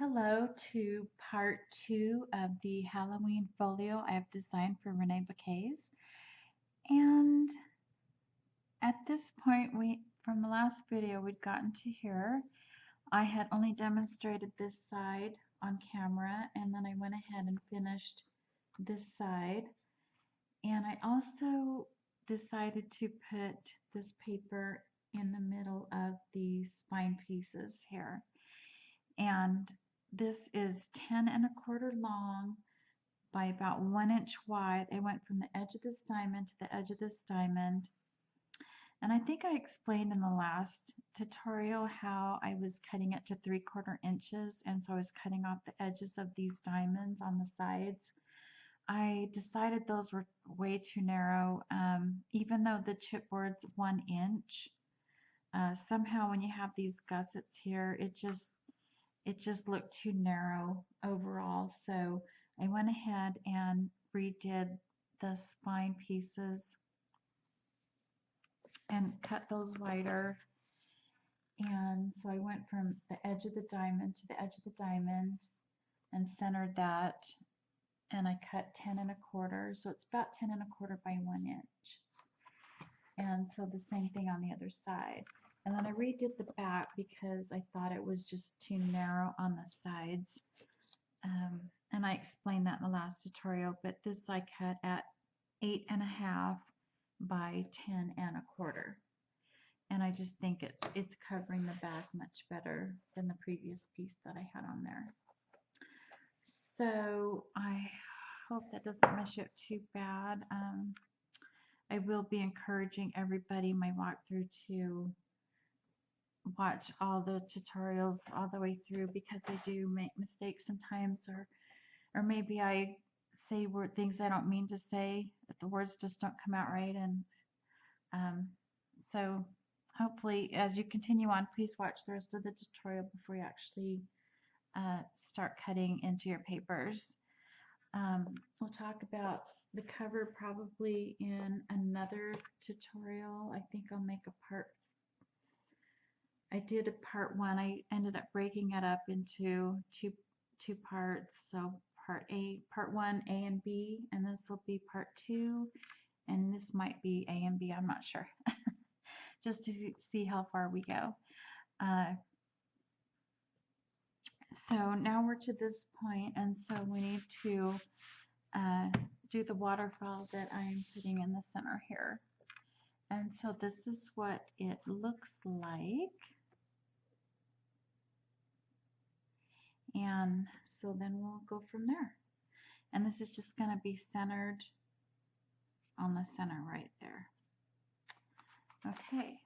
Hello to part 2 of the Halloween folio I have designed for ReneaBouquets. And at this point, from the last video we'd gotten to here, I had only demonstrated this side on camera, and then I went ahead and finished this side. And I also decided to put this paper in the middle of the spine pieces here. And this is 10 1/4 long by about 1 inch wide. I went from the edge of this diamond to the edge of this diamond. And I think I explained in the last tutorial how I was cutting it to 3/4 inches, and so I was cutting off the edges of these diamonds on the sides. I decided those were way too narrow, even though the chipboard's 1 inch. Somehow when you have these gussets here, it just looked too narrow overall. So I went ahead and redid the spine pieces and cut those wider. And so I went from the edge of the diamond to the edge of the diamond and centered that, and I cut 10 1/4, so it's about 10 1/4 by 1 inch. And so the same thing on the other side. And then I redid the back because I thought it was just too narrow on the sides. And I explained that in the last tutorial, but this I cut at 8 1/2 by 10 1/4. And I just think it's covering the back much better than the previous piece that I had on there. So I hope that doesn't mess you up too bad. I will be encouraging everybody in my walkthrough to watch all the tutorials all the way through, because I do make mistakes sometimes, or maybe I say things I don't mean to say, if the words just don't come out right. And so hopefully as you continue on, please watch the rest of the tutorial before you actually start cutting into your papers. We'll talk about the cover probably in another tutorial. I think I'll make a part. I did a part 1. I ended up breaking it up into two parts. So part 1, A and B, and this will be part 2, and this might be A and B. I'm not sure. Just to see how far we go. So now we're to this point, and so we need to do the waterfall that I'm putting in the center here. And so this is what it looks like. And so then we'll go from there. And this is just going to be centered on the center right there. Okay.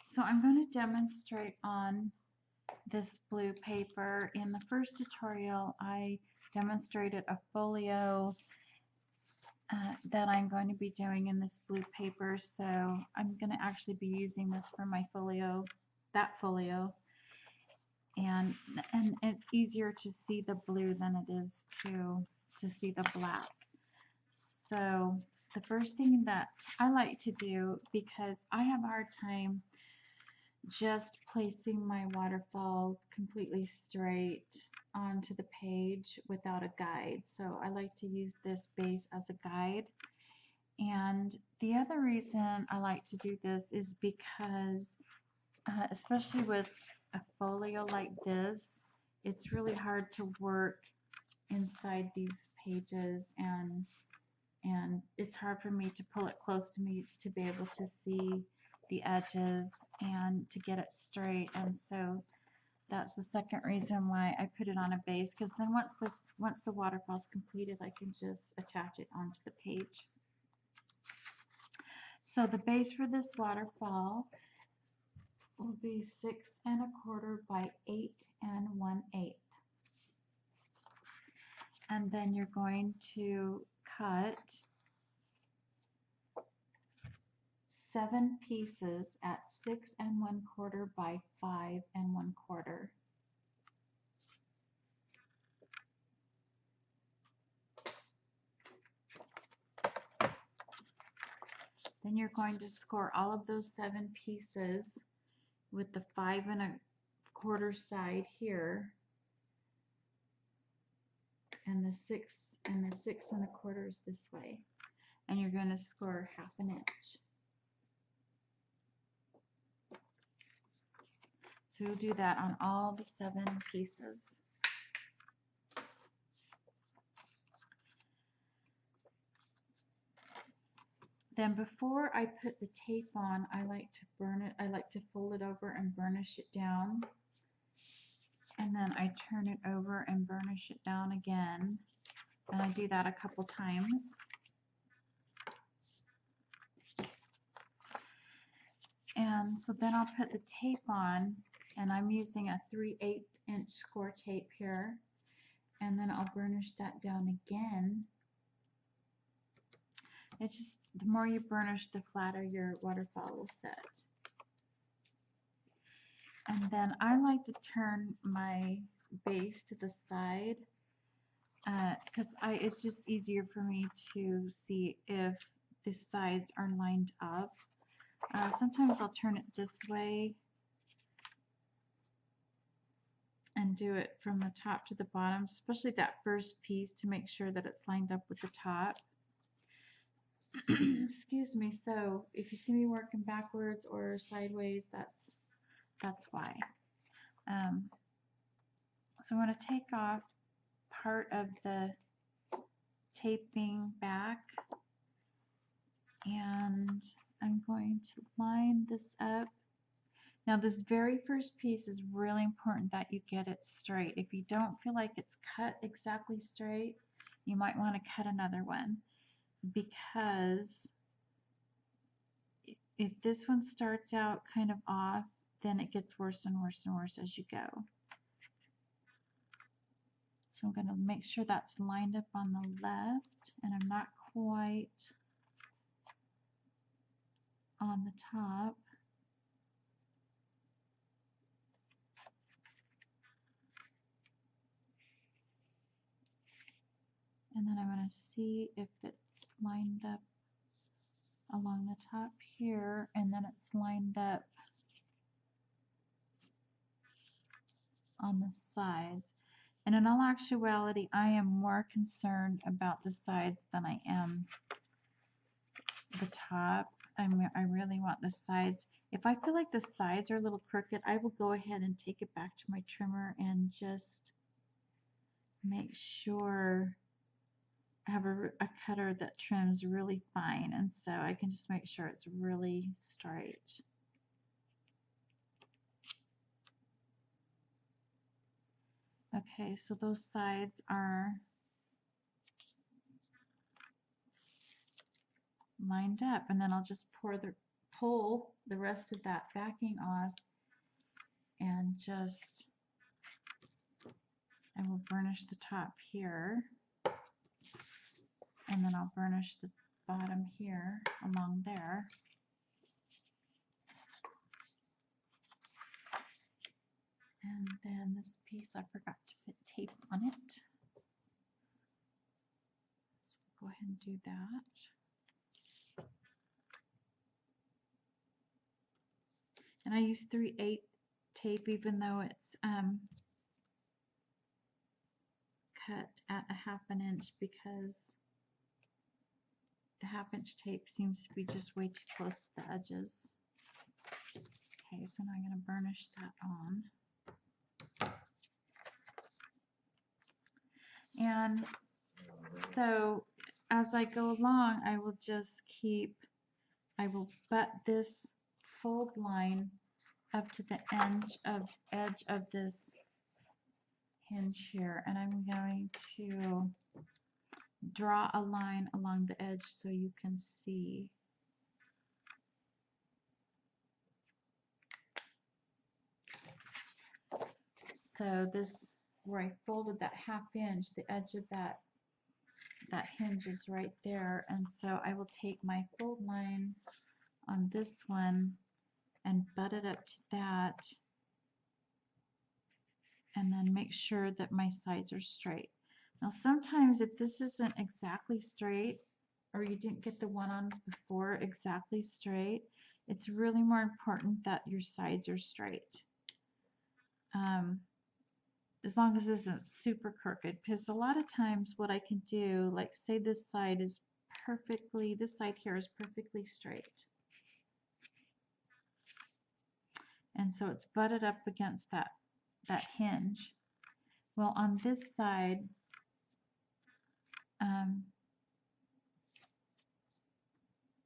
So I'm going to demonstrate on this blue paper. In the first tutorial, I demonstrated a folio that I'm going to be doing in this blue paper. So I'm going to actually be using this for my folio, that folio. And it's easier to see the blue than it is to see the black. So the first thing that I like to do, because I have a hard time just placing my waterfall completely straight onto the page without a guide. So I like to use this base as a guide. And the other reason I like to do this is because, especially with a folio like this, it's really hard to work inside these pages, and it's hard for me to pull it close to me to be able to see the edges and to get it straight. And so that's the second reason why I put it on a base, because then once the waterfall is completed, I can just attach it onto the page. So the base for this waterfall will be 6 1/4 by 8 1/8. And then you're going to cut 7 pieces at 6 1/4 by 5 1/4. Then you're going to score all of those 7 pieces with the 5 1/4 side here, and the 6 1/4 this way, and you're going to score 1/2 inch. So you'll do that on all the 7 pieces. Then before I put the tape on, I like to burn it. I like to fold it over and burnish it down. And then I turn it over and burnish it down again. And I do that a couple times. And so then I'll put the tape on, and I'm using a 3/8 inch Scor tape here. And then I'll burnish that down again. It's just, the more you burnish, the flatter your waterfall will set. And then I like to turn my base to the side because it's just easier for me to see if the sides are lined up. Sometimes I'll turn it this way and do it from the top to the bottom, especially that first piece, to make sure that it's lined up with the top. Excuse me. So if you see me working backwards or sideways, that's why. So I'm going to take off part of the taping back, and I'm going to line this up. Now this very first piece is really important that you get it straight. If you don't feel like it's cut exactly straight, you might want to cut another one, because if this one starts out kind of off, then it gets worse and worse and worse as you go. So I'm going to make sure that's lined up on the left, and I'm not quite on the top. And then I'm going to see if it's lined up along the top here, and then it's lined up on the sides. And in all actuality, I am more concerned about the sides than I am the top. I really want the sides. If I feel like the sides are a little crooked, I will go ahead and take it back to my trimmer and just make sure I have a cutter that trims really fine, and so I can just make sure it's really straight. Okay, so those sides are lined up, and then I'll just pull the rest of that backing off, and I will burnish the top here, and then I'll burnish the bottom here along there. And then this piece, I forgot to put tape on it. So we'll go ahead and do that. And I use 3/8 tape, even though it's cut at a 1/2 inch, because the 1/2 inch tape seems to be just way too close to the edges. Okay, so now I'm going to burnish that on. And so as I go along, I will butt this fold line up to the edge of this hinge here, and I'm going to draw a line along the edge so you can see. So this, where I folded that 1/2 inch, the edge of that hinge is right there, and so I will take my fold line on this one and butt it up to that, and then make sure that my sides are straight. Now sometimes if this isn't exactly straight, or you didn't get the one on before exactly straight, it's really more important that your sides are straight. As long as this isn't super crooked, because a lot of times what I can do, like say this side is perfectly, this side here is perfectly straight. And so it's butted up against that hinge. Well, on this side,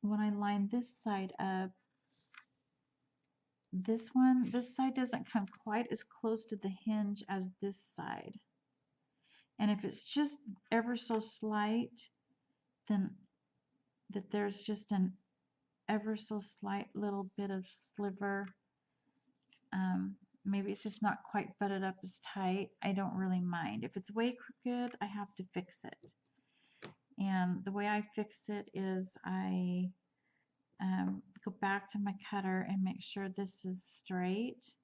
when I line this side up, this side doesn't come quite as close to the hinge as this side. And if it's just ever so slight, then that there's just an ever so slight little bit of sliver. Maybe it's just not quite butted up as tight. I don't really mind. If it's way crooked, I have to fix it. And the way I fix it is I go back to my cutter and make sure this is straight.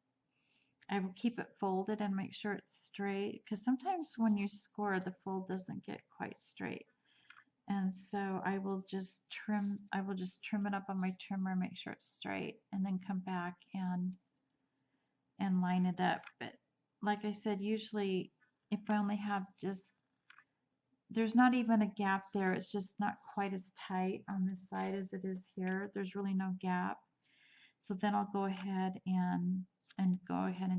I will keep it folded and make sure it's straight, because sometimes when you score, the fold doesn't get quite straight. And so I will just trim it up on my trimmer, make sure it's straight, and then come back and line it up. But like I said, usually if I only have just, there's not even a gap there, it's just not quite as tight on this side as it is here. There's really no gap. So then I'll go ahead and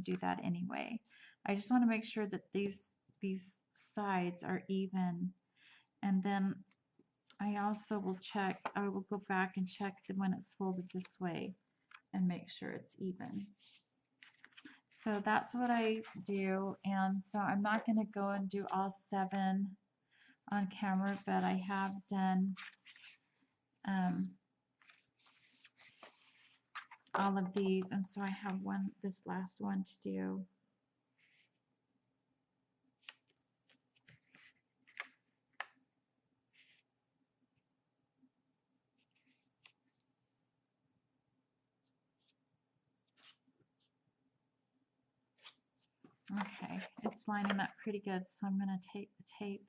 do that anyway. I just want to make sure that these sides are even, and then I also will check, I will go back and check when it's folded this way and make sure it's even. So that's what I do, and so I'm not going to go and do all 7 on camera, but I have done all of these, and so I have this last one to do. Okay, it's lining up pretty good, so I'm going to take the tape,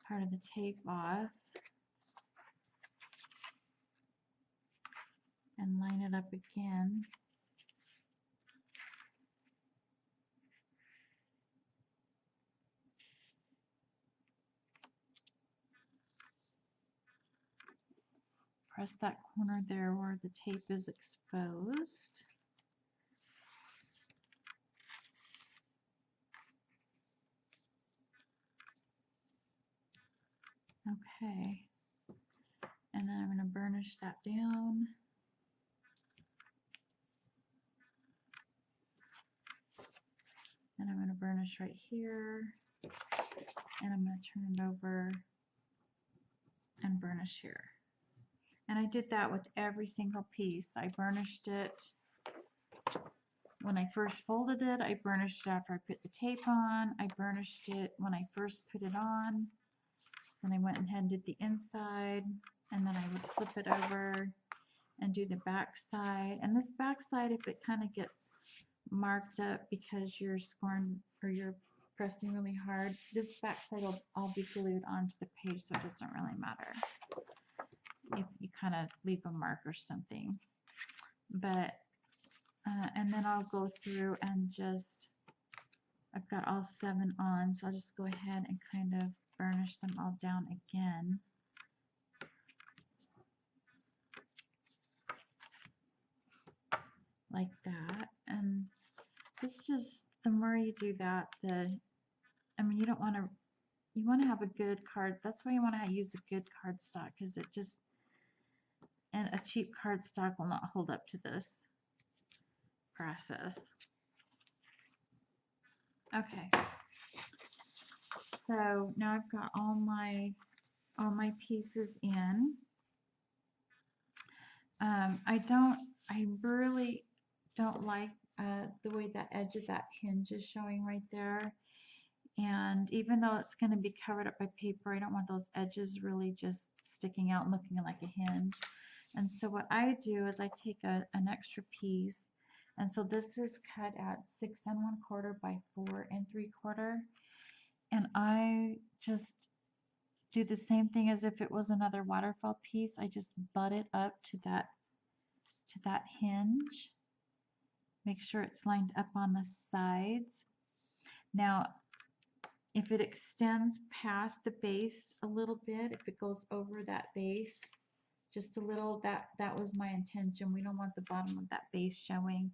part of the tape off, and line it up again. Press that corner there where the tape is exposed. Okay, and then I'm going to burnish that down. And I'm going to burnish right here, and I'm going to turn it over and burnish here. And I did that with every single piece. I burnished it when I first folded it, I burnished it after I put the tape on, I burnished it when I first put it on, then I went ahead and did the inside, and then I would flip it over and do the back side. And this back side, if it kind of gets marked up because you're scoring or you're pressing really hard, this back side will all be glued onto the page, so it doesn't really matter if you kind of leave a mark or something. But and then I'll go through and just, I've got all 7 on, so I'll just go ahead and kind of burnish them all down again. Like that. And this just, the more you do that, I mean, you want to have a good card. That's why you want to use a good cardstock, because it just, and a cheap cardstock will not hold up to this process. Okay, so now I've got all my pieces in. I really don't like the way that edge of that hinge is showing right there. And even though it's going to be covered up by paper, I don't want those edges really just sticking out and looking like a hinge. And so what I do is I take an extra piece, and so this is cut at 6 1/4 by 4 3/4, and I just do the same thing as if it was another waterfall piece. I just butt it up to that hinge. Make sure it's lined up on the sides. Now, if it extends past the base a little bit, if it goes over that base just a little, that was my intention. We don't want the bottom of that base showing.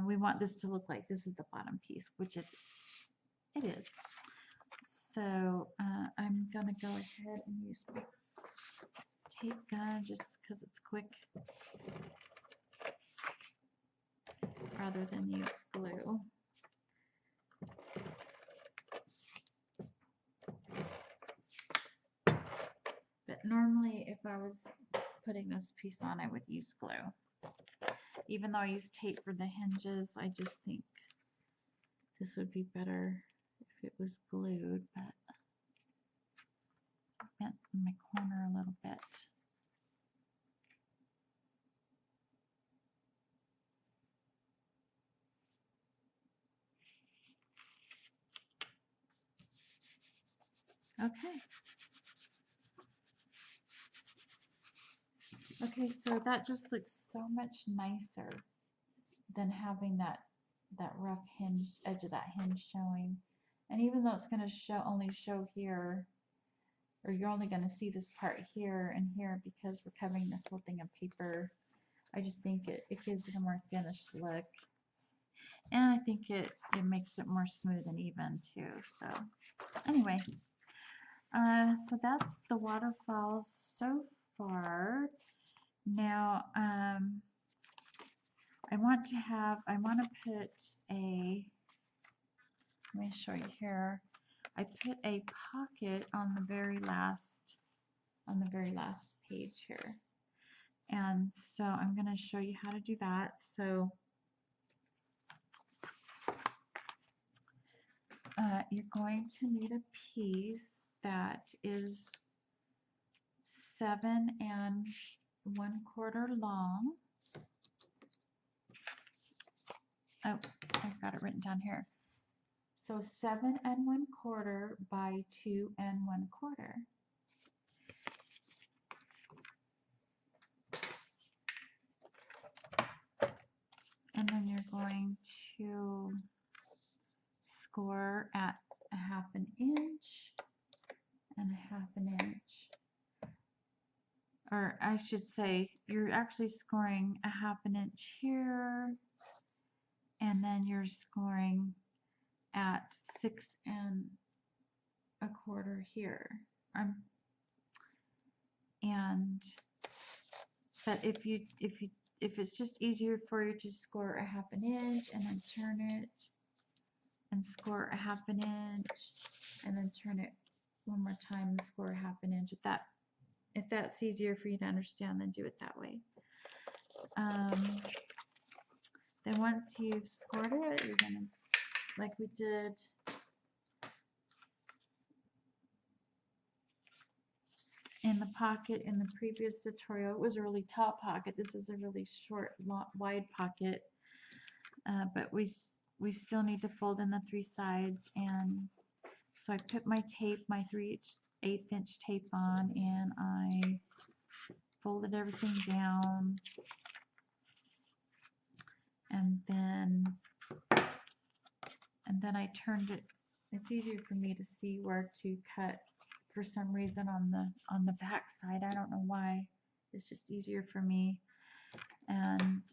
We want this to look like this is the bottom piece, which it is. So I'm gonna go ahead and use my tape gun just because it's quick, rather than use glue. But normally if I was putting this piece on, I would use glue. Even though I use tape for the hinges, I just think this would be better if it was glued, but I bent in my corner a little bit. Okay. Okay, so that just looks so much nicer than having that rough hinge, edge of that hinge showing. And even though it's going to only show here, or you're only going to see this part here and here because we're covering this whole thing in paper, I just think it gives it a more finished look. And I think it makes it more smooth and even too. So anyway, so that's the waterfall so far. Now, I want to put a, let me show you here. I put a pocket on the very last page here. And so I'm going to show you how to do that. So you're going to need a piece that is 7 1/4 long. Oh, I've got it written down here. So 7 1/4 by 2 1/4. And then you're going to score at 1/2 inch and 1/2 inch. Or I should say, you're actually scoring 1/2 inch here, and then you're scoring at 6 1/4 here. But if it's just easier for you to score 1/2 inch and then turn it and score 1/2 inch and then turn it one more time and score 1/2 inch, if that's easier for you to understand, then do it that way. Then once you've scored it, you're gonna, like we did in the pocket in the previous tutorial, it was a really tall pocket. This is a really short, wide pocket, but we still need to fold in the 3 sides. And so I put my tape, my 3/8 inch tape on, and I folded everything down, and then I turned it. It's easier for me to see where to cut for some reason on the back side. I don't know why. It's just easier for me. And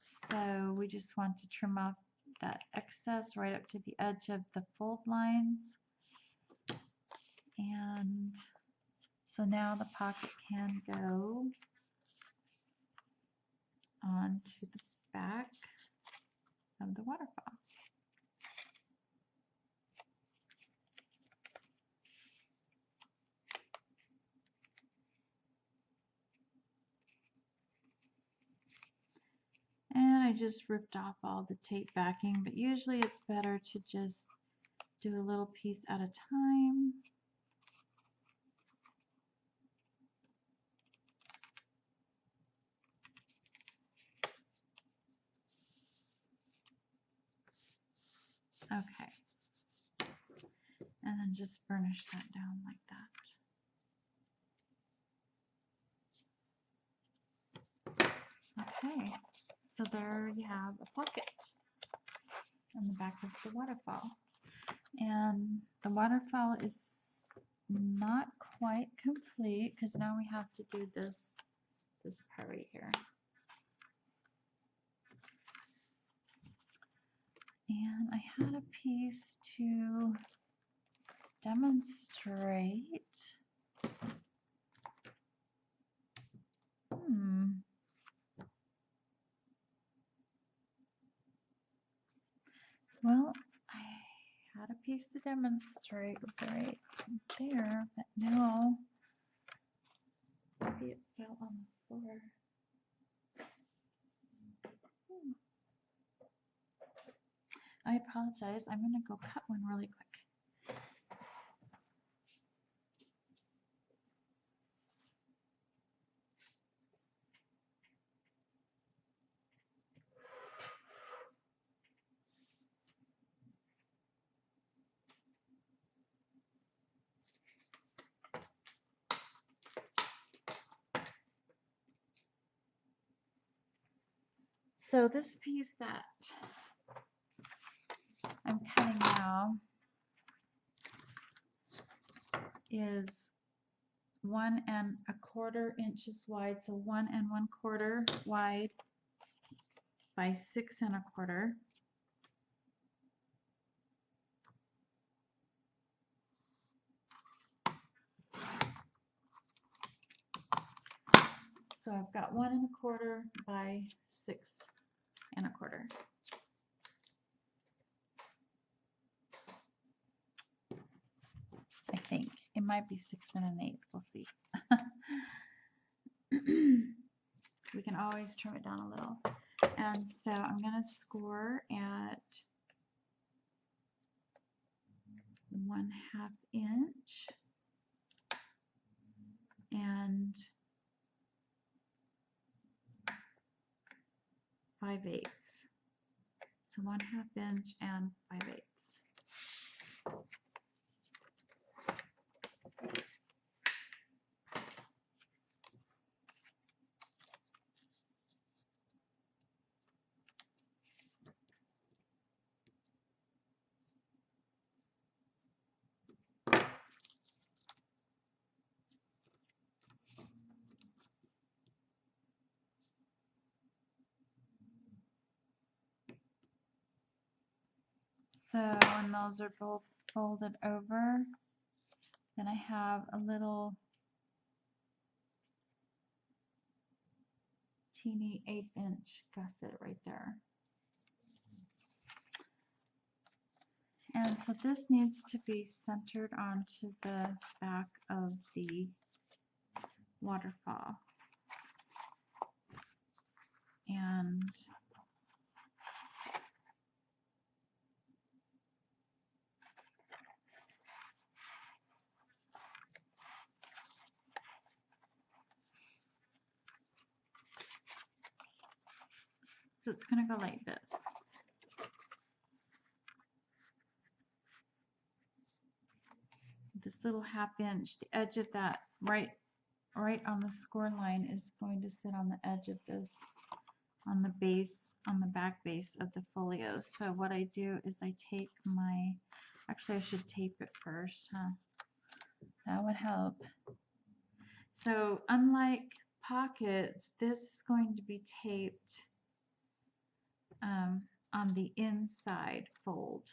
so we just want to trim off that excess right up to the edge of the fold lines. And so now the pocket can go onto the back of the waterfall. And I just ripped off all the tape backing, but usually it's better to just do a little piece at a time. Okay. And And then just burnish that down like that. Okay, so there you have a pocket on the back of the waterfall. And the waterfall is not quite complete because now we have to do this part right here. And I had a piece to demonstrate. Well, I had a piece to demonstrate right there, but no. Maybe it fell on the floor. I apologize. I'm going to go cut one really quick. So this piece that I'm cutting now is 1 1/4 inches wide, so 1 1/4 wide by 6 1/4. So I've got 1 1/4 by 6 1/4. I think it might be 6 1/8. We'll see. We can always trim it down a little. And so I'm going to score at 1/2 inch and 5/8. So 1/2 inch and 5/8. So when those are both folded over, then I have a little teeny 1/8 inch gusset right there. And so this needs to be centered onto the back of the waterfall. And so it's going to go like this. This little 1/2 inch, the edge of that right on the score line is going to sit on the edge of this, on the base, on the back base of the folio. So what I do is I take my, actually I should tape it first, huh? That would help. So unlike pockets, this is going to be taped on the inside fold.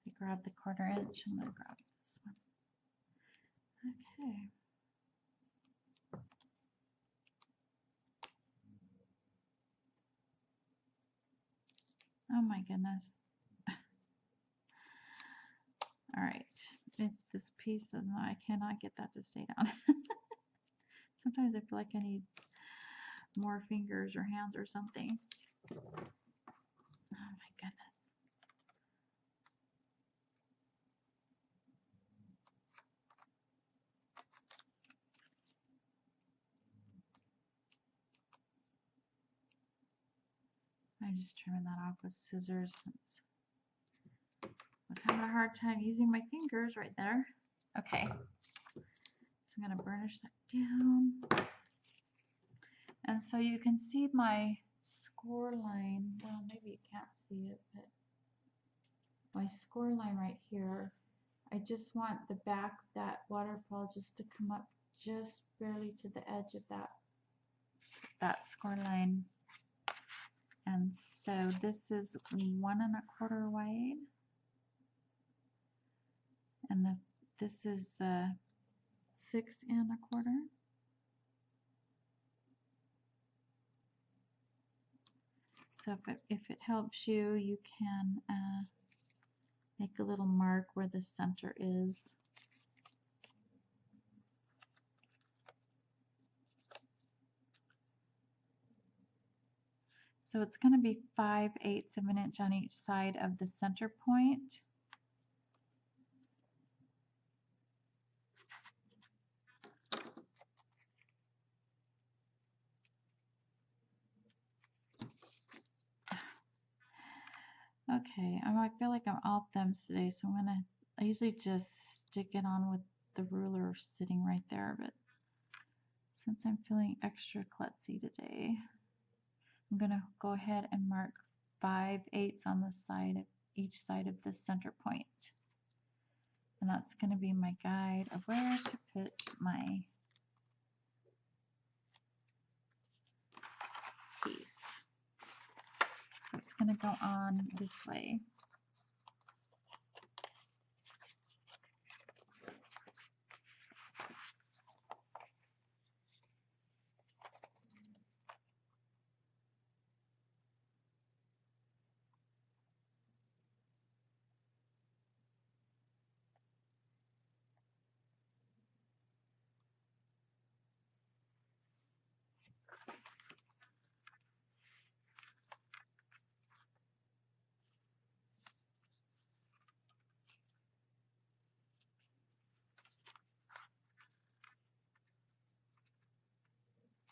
I grab the 1/4 inch. I'm going to grab this one. Okay. Oh my goodness. All right. This piece, I cannot get that to stay down. Sometimes I feel like I need more fingers or hands or something. Oh my goodness. I just trimmed that off with scissors since I was having a hard time using my fingers right there. Okay, so I'm going to burnish that down. And so you can see my score line. Well, maybe you can't see it, but my score line right here. I just want the back of that waterfall just to come up just barely to the edge of that score line. And so this is 1 1/4 wide, and this is 6 1/4. So if it helps you, you can make a little mark where the center is. So it's going to be 5/8 of an inch on each side of the center point. Okay, I feel like I'm all thumbs today, so I usually just stick it on with the ruler sitting right there, but since I'm feeling extra klutzy today, I'm going to go ahead and mark 5/8 on the side of each side of the center point. And that's going to be my guide of where to put my piece. So it's going to go on this way.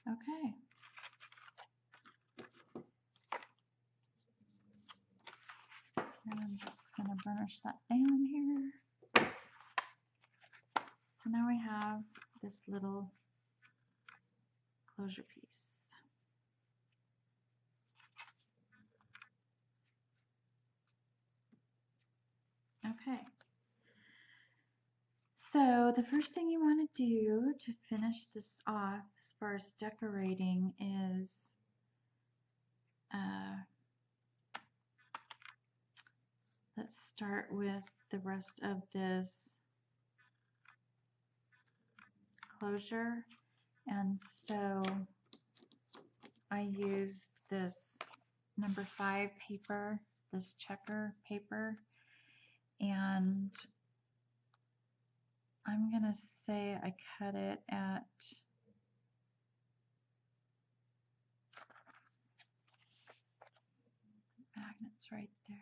Okay. And I'm just going to burnish that down here. So now we have this little closure piece. Okay. So the first thing you want to do to finish this off as far as decorating is let's start with the rest of this closure. And so I used this number 5 paper, this checker paper, and I'm gonna say I cut it at magnets right there.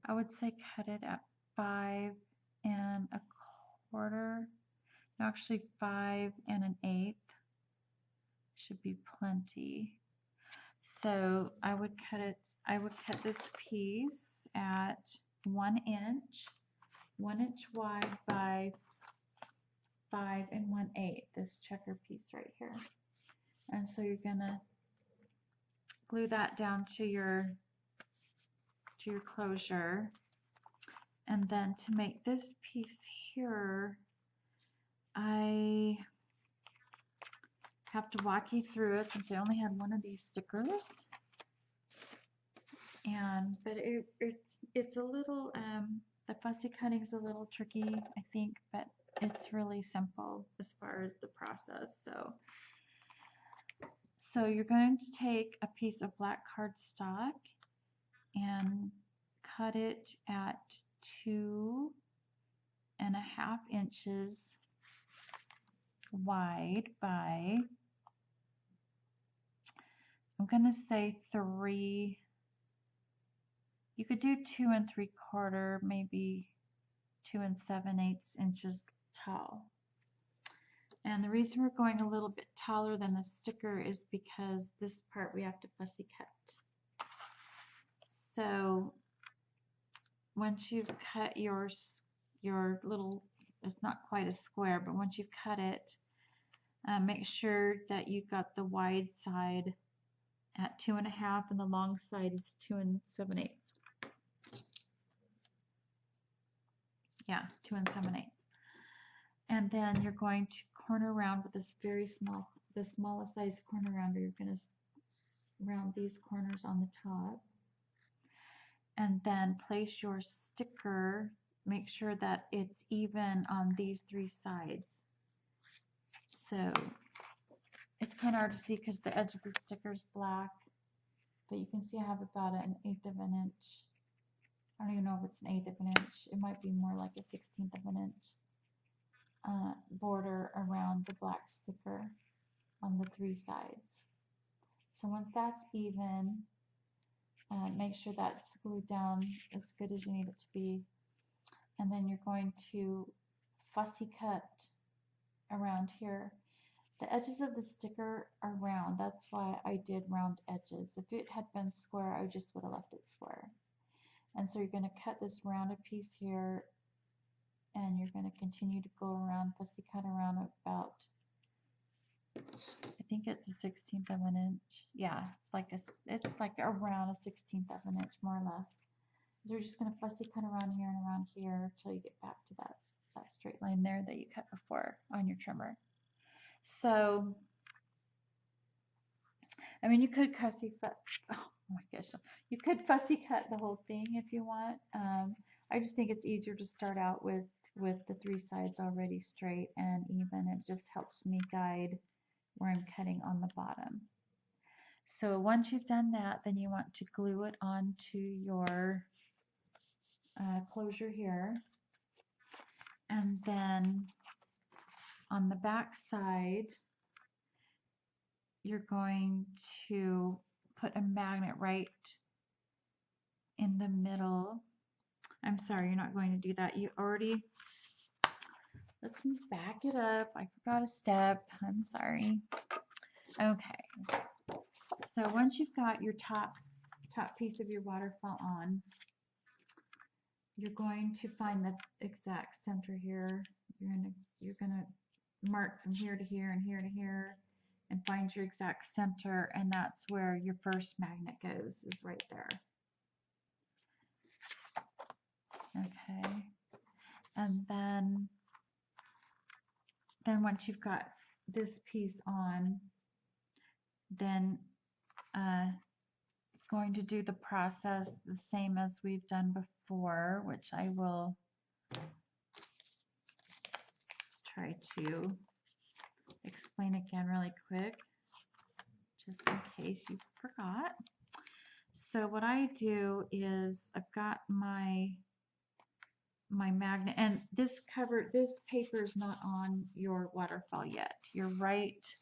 I would say cut it at 5 1/4. No, actually 5 1/8 should be plenty. So I would cut this piece at 1 inch, 1 inch wide by 5 1/8, this checker piece right here. And so you're gonna glue that down to your closure. And then to make this piece here, I have to walk you through it since I only had one of these stickers. But it's a little the fussy cutting's a little tricky, I think, but it's really simple as far as the process. So you're going to take a piece of black cardstock and cut it at 2 1/2 inches wide by, I'm going to say 3. You could do 2 3/4, maybe 2 7/8 inches tall. And the reason we're going a little bit taller than the sticker is because this part we have to fussy cut. So once you've cut your little, it's not quite a square, but once you've cut it, make sure that you've got the wide side at 2.5 and the long side is 2 7/8. Yeah, 2 7/8. And then you're going to corner round with this very small, the smallest size corner rounder. You're going to round these corners on the top. And then place your sticker, make sure that it's even on these 3 sides. So it's kind of hard to see because the edge of the sticker is black, but you can see I have about an 1/8 of an inch. I don't even know if it's an 1/8 of an inch. It might be more like a 1/16 of an inch border around the black sticker on the 3 sides. So once that's even, make sure that's glued down as good as you need it to be. And then you're going to fussy cut around here. The edges of the sticker are round. That's why I did round edges. If it had been square, I just would have left it square. And so you're going to cut this rounded piece here, and you're going to continue to go around, fussy cut around about, I think it's a 1/16 of an inch. Yeah, it's like around a 1/16 of an inch, more or less. So we're just going to fussy cut around here and around here until you get back to that straight line there that you cut before on your trimmer. So, I mean, you could fussy cut. Oh my gosh, you could fussy cut the whole thing if you want. I just think it's easier to start out with the 3 sides already straight and even. It just helps me guide where I'm cutting on the bottom. So once you've done that, then you want to glue it onto your closure here, and then on the back side you're going to put a magnet right in the middle. I'm sorry, you're not going to do that. You already, let's back it up. I forgot a step. I'm sorry. Okay. So once you've got your top piece of your waterfall on, you're going to find the exact center here. You're gonna mark from here to here and here to here and find your exact center, and that's where your first magnet goes, is right there. Okay, and then once you've got this piece on, then going to do the process the same as we've done before, which I will try to explain again really quick, just in case you forgot. So what I do is I've got my magnet, and this paper is not on your waterfall yet. You're right.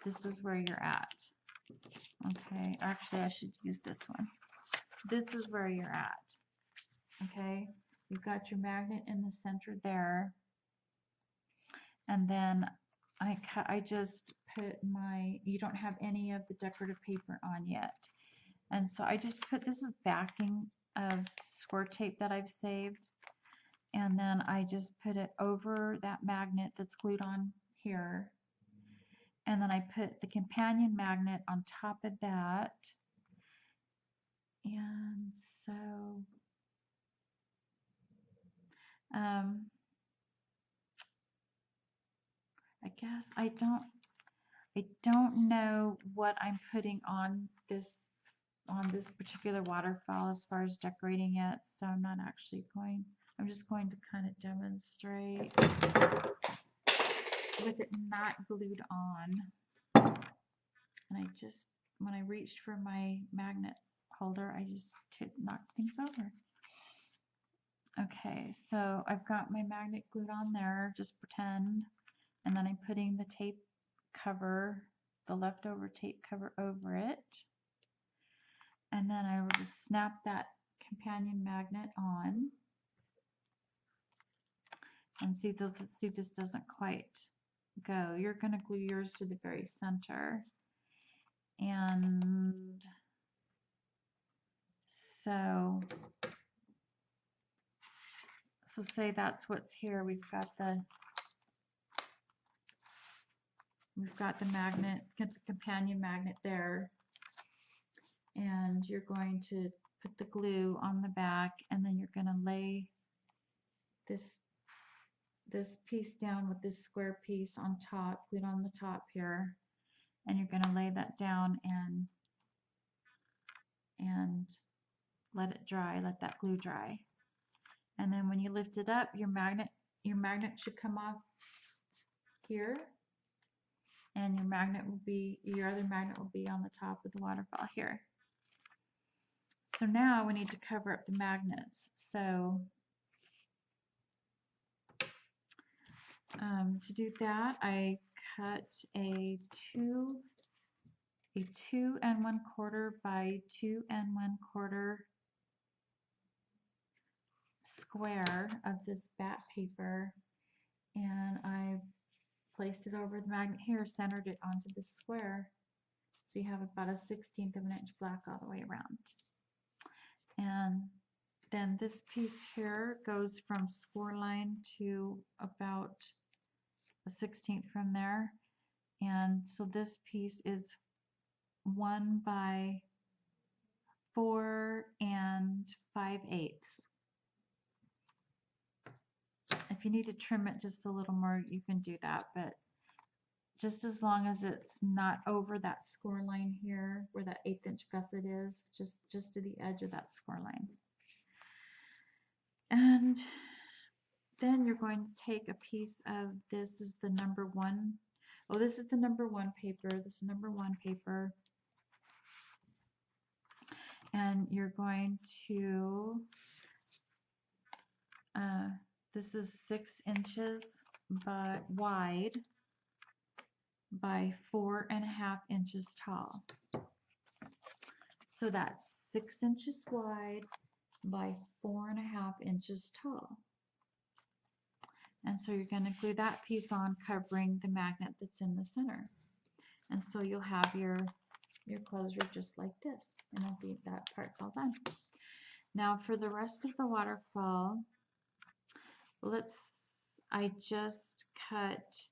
This is where you're at. Okay, actually I should use this one. This is where you're at. Okay, you've got your magnet in the center there, and then I just put you don't have any of the decorative paper on yet, and so I just put, this is backing of Scor tape that I've saved, and then I just put it over that magnet that's glued on here, and then I put the companion magnet on top of that. And so I guess I don't know what I'm putting on this particular waterfall as far as decorating it, so I'm not actually going. I'm just going to kind of demonstrate with it not glued on. And when I reached for my magnet holder, I just knocked things over. Okay, so I've got my magnet glued on there, just pretend, and then I'm putting the tape cover, the leftover tape cover over it, and then I will just snap that companion magnet on, and see this doesn't quite go. You're going to glue yours to the very center. And so say that's what's here. We've got the magnet, it's a companion magnet there. And you're going to put the glue on the back, and then you're going to lay this piece down with this square piece on top, glue it on the top here, and you're going to lay that down and let it dry, let that glue dry. And then when you lift it up, your magnet should come off here, and your other magnet will be on the top of the waterfall here. So now we need to cover up the magnets. So to do that, I cut a 2 1/4 by 2 1/4 square of this batt paper, and I placed it over the magnet here, centered it onto the square. So you have about a 1/16 of an inch black all the way around. And then this piece here goes from score line to about a 1/16 from there. And so this piece is 1 by 4 5/8. If you need to trim it just a little more, you can do that, but just as long as it's not over that score line here where that 1/8 inch gusset is, just to the edge of that score line. And then you're going to take a piece of this is the number 1. Oh, this is the number 1 paper. This is number 1 paper. And you're going to, this is 6 inches wide by 4.5 inches tall. So that's 6 inches wide by 4.5 inches tall. And so you're going to glue that piece on, covering the magnet that's in the center. And so you'll have your closure just like this. And that part's all done. Now for the rest of the waterfall, I just cut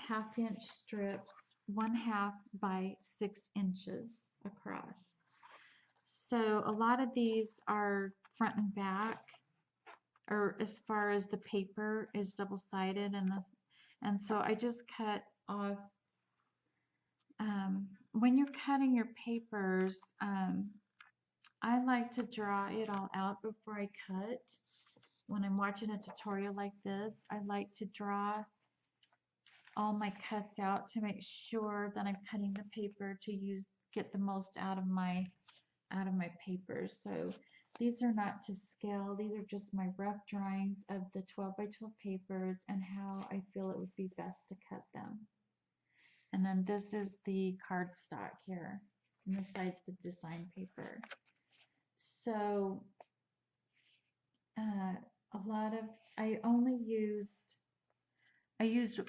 1/2 inch strips, 1/2 by 6 inches across. So a lot of these are front and back, or as far as the paper is double-sided, and so I just cut off. When you're cutting your papers, I like to draw it all out before I cut. When I'm watching a tutorial like this, I like to draw all my cuts out to make sure that I'm cutting the paper to get the most out of my papers. So these are not to scale. These are just my rough drawings of the 12 by 12 papers and how I feel it would be best to cut them. And then this is the cardstock here, and this side's the design paper. So I used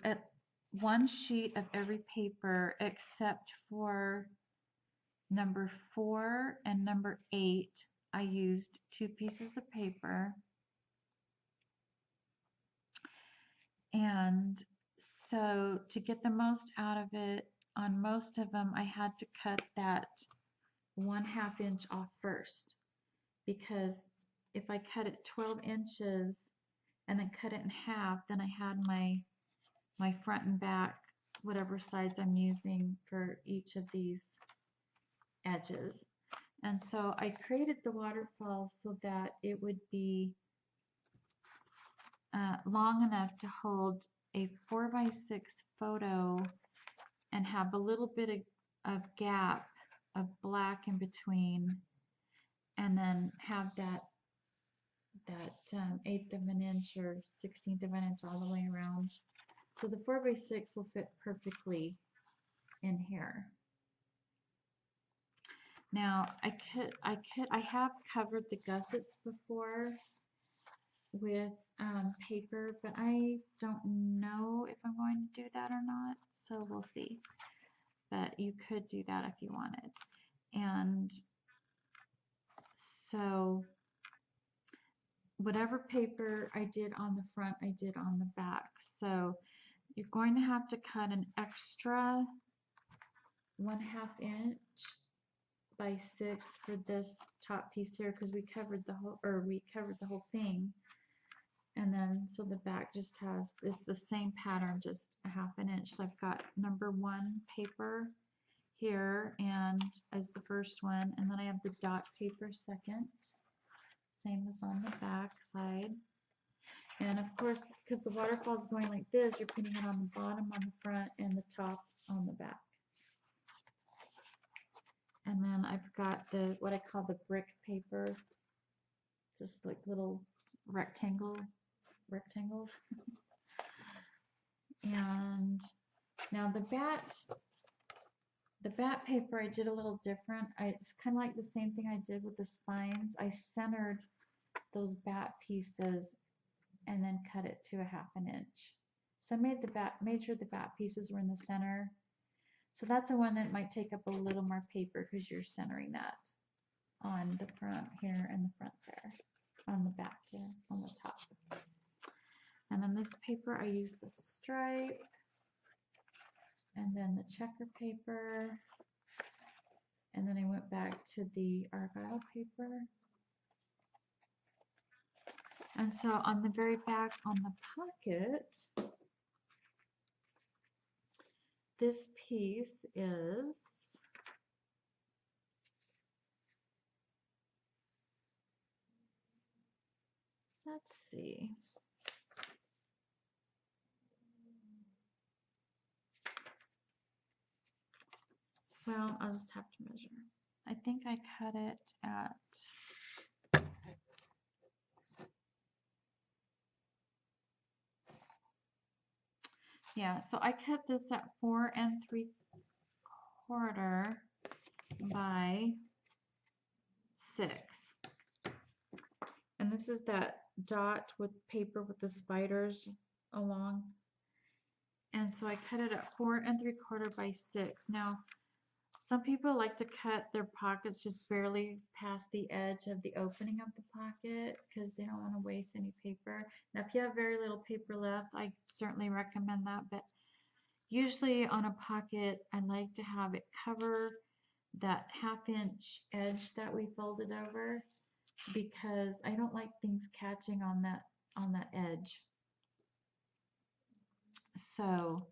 one sheet of every paper except for number 4 and number 8. I used 2 pieces of paper. And so to get the most out of it, on most of them, I had to cut that 1/2 inch off first, because if I cut it 12 inches and then cut it in half, then I had my front and back, whatever sides I'm using for each of these edges. And so I created the waterfall so that it would be long enough to hold a 4 by 6 photo and have a little bit of gap of black in between, and then have that 1/8 of an inch or 1/16 of an inch all the way around. So the 4 by 6 will fit perfectly in here. Now I have covered the gussets before with paper, but I don't know if I'm going to do that or not, so we'll see. But you could do that if you wanted. And so whatever paper I did on the front, I did on the back. So you're going to have to cut an extra 1/2 inch by 6 for this top piece here, because we covered the whole thing. And then so the back just has the same pattern, just a 1/2 inch. So I've got number 1 paper here and as the first one, and then I have the dot paper second, same as on the back side. And of course, because the waterfall is going like this, you're putting it on the bottom on the front and the top on the back. And then I've got what I call the brick paper, just like little rectangles. And now the bat paper I did a little different. It's kind of like the same thing I did with the spines. I centered those bat pieces and then cut it to a 1/2 inch. So I made sure the bat pieces were in the center. So that's the one that might take up a little more paper because you're centering that on the front here and the front there, on the back here, on the top. And then this paper I used the stripe, and then the checker paper, and then I went back to the argyle paper. And so on the very back on the pocket, this piece is let's see. Well, I'll just have to measure. I think I cut it at so I cut this at 4 3/4 by 6. And this is that dot with paper with the spiders along. And so I cut it at 4 3/4 by 6. Now, some people like to cut their pockets just barely past the edge of the opening of the pocket because they don't want to waste any paper. Now, if you have very little paper left, I certainly recommend that. But usually on a pocket, I like to have it cover that 1/2 inch edge that we folded over, because I don't like things catching on that edge. So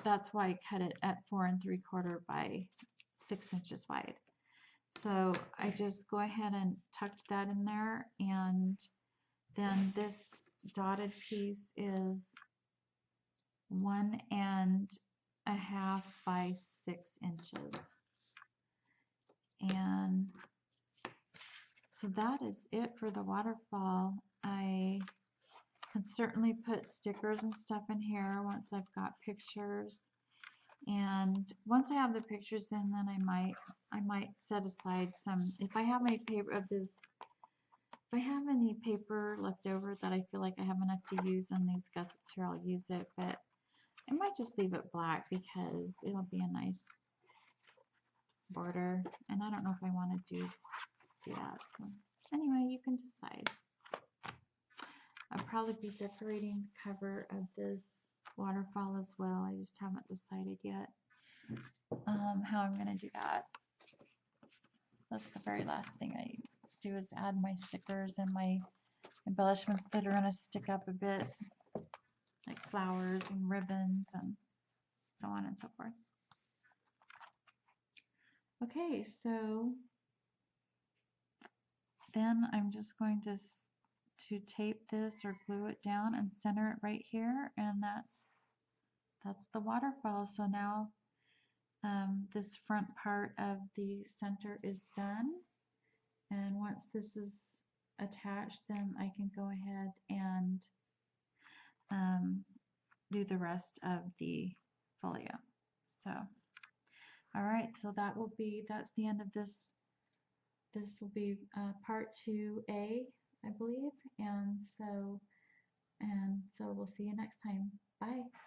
that's why I cut it at 4 3/4 by 6 inches wide. So I just go ahead and tucked that in there, and then this dotted piece is 1 1/2 by 6 inches. And so that is it for the waterfall. I can certainly put stickers and stuff in here once I've got pictures. And once I have the pictures in, then I might set aside some, if I have any paper of this, if I have any paper left over that I feel like I have enough to use on these gussets here, I'll use it. But I might just leave it black because it'll be a nice border, and I don't know if I want to do that. So anyway, you can decide. I'll probably be decorating the cover of this waterfall as well. I just haven't decided yet how I'm going to do that. That's the very last thing I do, is add my stickers and my embellishments that are going to stick up a bit, like flowers and ribbons and so on and so forth. Okay, so then I'm just going to tape this or glue it down and center it right here, and that's the waterfall. So now this front part of the center is done, and once this is attached, then I can go ahead and do the rest of the folio. So alright, so that's the end of this this will be part 2A, I believe, and so we'll see you next time. Bye.